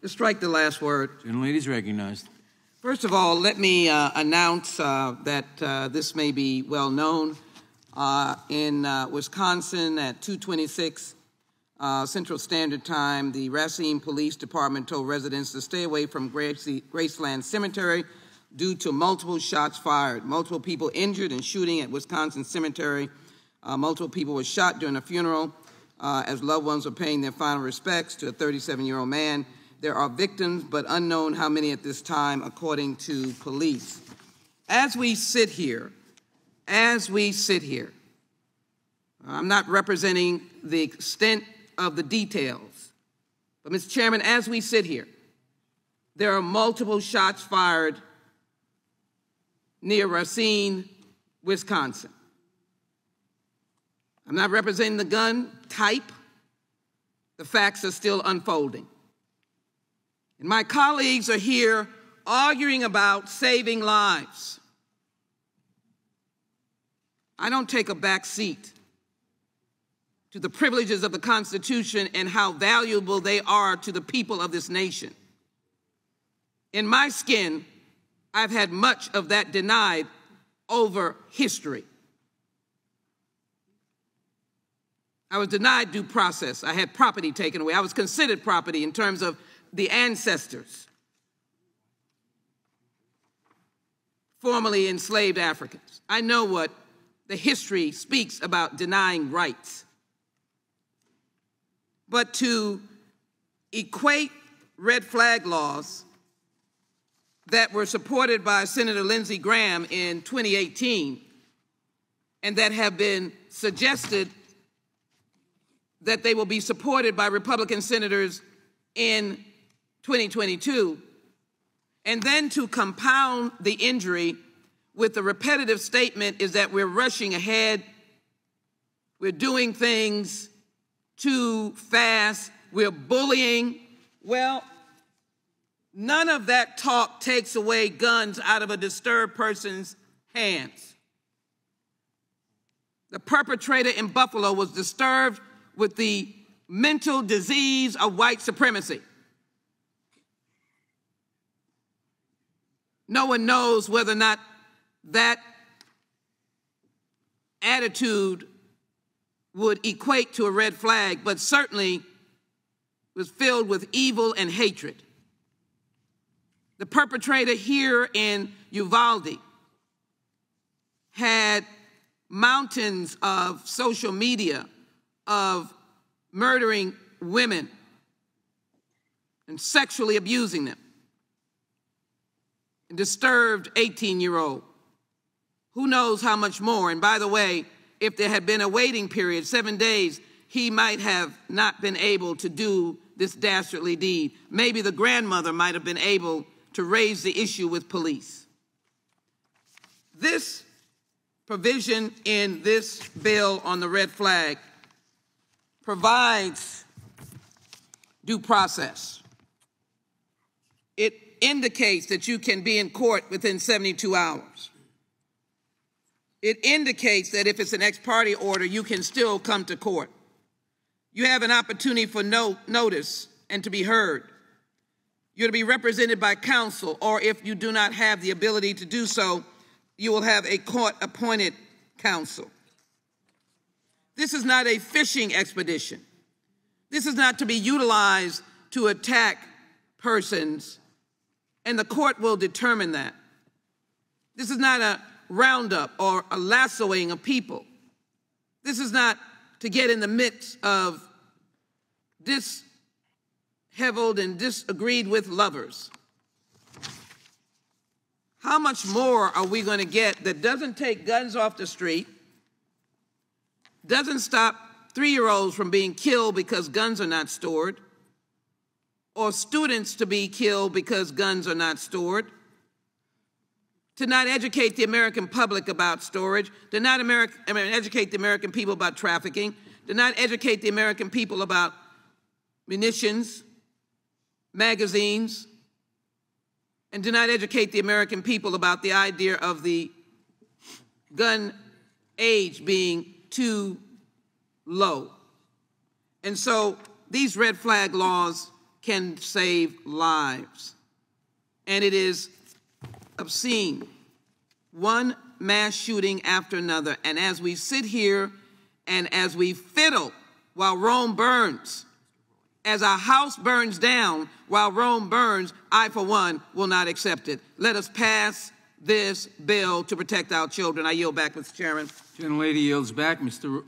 To strike the last word. Gentlelady is recognized. First of all, let me announce that this may be well known. In Wisconsin at 2:26 Central Standard Time, the Racine Police Department told residents to stay away from Graceland Cemetery due to multiple shots fired. Multiple people injured in shooting at Wisconsin Cemetery. Multiple people were shot during a funeral as loved ones were paying their final respects to a 37-year-old man. There are victims, but unknown how many at this time, according to police. As we sit here, I'm not representing the extent of the details, but Mr. Chairman, as we sit here, there are multiple shots fired near Racine, Wisconsin. I'm not representing the gun type. The facts are still unfolding. And my colleagues are here arguing about saving lives. I don't take a back seat to the privileges of the Constitution and how valuable they are to the people of this nation. In my skin, I've had much of that denied over history. I was denied due process. I had property taken away. I was considered property in terms of the ancestors, formerly enslaved Africans. I know what the history speaks about denying rights. But to equate red flag laws that were supported by Senator Lindsey Graham in 2018 and that have been suggested that they will be supported by Republican senators in 2022, and then to compound the injury with the repetitive statement is that we're rushing ahead, we're doing things too fast, we're bullying. Well, none of that talk takes away guns out of a disturbed person's hands. The perpetrator in Buffalo was disturbed with the mental disease of white supremacy. No one knows whether or not that attitude would equate to a red flag, but certainly was filled with evil and hatred. The perpetrator here in Uvalde had mountains of social media of murdering women and sexually abusing them. A disturbed 18-year-old. Who knows how much more? And by the way, if there had been a waiting period, 7 days, he might have not been able to do this dastardly deed. Maybe the grandmother might have been able to raise the issue with police. This provision in this bill on the red flag provides due process. It indicates that you can be in court within 72 hours. It indicates that if it's an ex parte order, you can still come to court. You have an opportunity for notice and to be heard. You're to be represented by counsel, or if you do not have the ability to do so, you will have a court-appointed counsel. This is not a fishing expedition. This is not to be utilized to attack persons, and the court will determine that. This is not a roundup or a lassoing of people. This is not to get in the midst of disheveled and disagreed with lovers. How much more are we going to get that doesn't take guns off the street, doesn't stop 3-year-olds from being killed because guns are not stored, or students to be killed because guns are not stored, to not educate the American public about storage, to not educate the American people about trafficking, to not educate the American people about munitions, magazines, and to not educate the American people about the idea of the gun age being too low. And so these red flag laws can save lives. And it is obscene. One mass shooting after another. And as we sit here and as we fiddle while Rome burns, as our house burns down while Rome burns, I, for one, will not accept it. Let us pass this bill to protect our children. I yield back, Mr. Chairman. The gentlelady yields back. Mr.